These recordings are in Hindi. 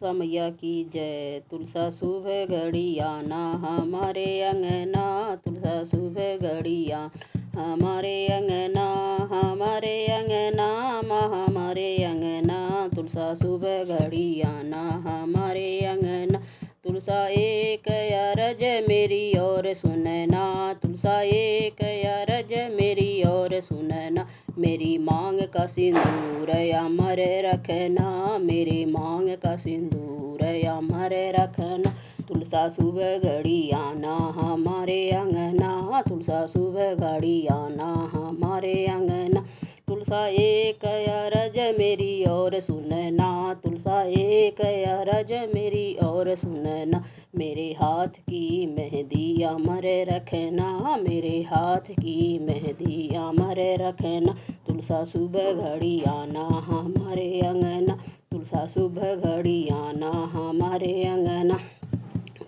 समैया की जय। तुलसा सुबह घड़ी आना हमारे अंगना, तुलसा सुबह घड़ी आना हमारे अंगना, हमारे अंगना माँ हमारे अंगना, तुलसा सुबह घड़ी आना हमारे अंगना। तुलसा एक अरज मेरी और सुनना, तुलसा एक अरज मेरी और सुनना, मेरी मांग का सिंदूर अमर रखना, मेरी मांग का सिंदूर अमर रखना। तुलसा सुबह घड़ी आना हमारे अंगना, तुलसा सुबह घड़ी आना हमारे अंगना। तुलसा एक अरज मेरी और सुनना, तुलसा एक अरज मेरी और सुनना, मेरे हाथ की मेहंदी अमर रखना, मेरे हाथ की मेहंदी अमर रखना। तुलसा सुबह घड़ी आना हमारे अंगना, तुलसा सुबह घड़ी आना हमारे अंगना।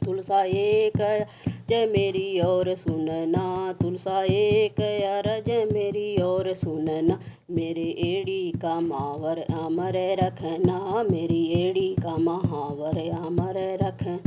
तुलसा एक अरज मेरी और सुनना, तुलसा एक अरज मेरी और सुनना, मेरे एड़ी का महावर अमर रखना, मेरी एड़ी का महावर अमर रखना।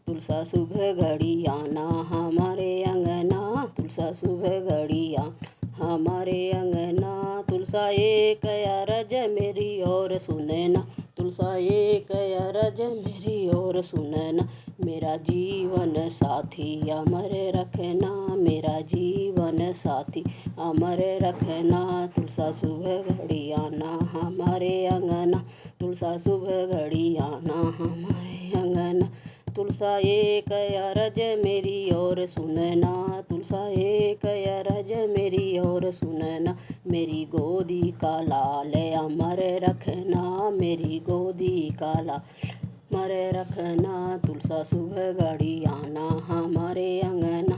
तुलसा सुबह घड़ी आना हमारे अंगना, तुलसा सुबह घड़ी आना हमारे अंगना। तुलसा एक अरज मेरी और सुनना, तुलसा एक अरज मेरी और सुनना, मेरा जीवन साथी अमर रखना, मेरा जीवन साथी अमर रखना। तुलसा सुबह घड़ी आना हमारे अंगना, तुलसा सुबह घड़ी आना हमारे अंगना। तुलसा एक अरज मेरी और सुनना, तुलसा एक अरज मेरी और सुनना, मेरी गोदी का लाल अमर रखना, मेरी गोदी का लाल अमर रखना। तुलसा सुबह घड़ी आना हमारे अंगना,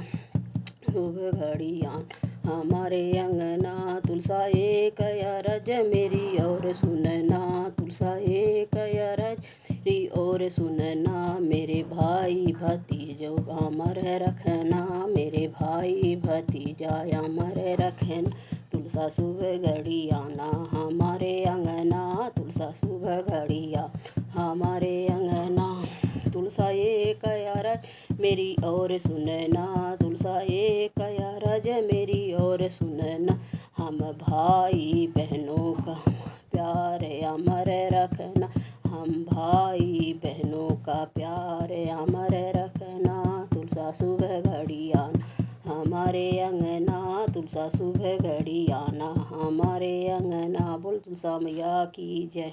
सुबह घड़ी आना हमारे अंगना। तुलसा एक अरज मेरी और सुनना, तुलसा एक अरज मेरी और सुनना, मेरे भाई भतीजों अमर रखना, मेरे भाई भतीजा अमर रखना। तुलसा सुबह घड़ी आना हमारे अंगना, तुलसा सुबह घड़ी आना हमारे अंगना। तुलसा एक अरज मेरी और सुनना, तुलसा एक अरज मेरी और सुनना, हम भाई बहनों का प्यार अमर रखना, हम भाई बहनों का प्यार अमर रखना। तुलसा सुबह घड़ी आना हमारे अंगना, तुलसा सुबह घड़ी आना हमारे अंगना। बोल तुलसा मैया की जय।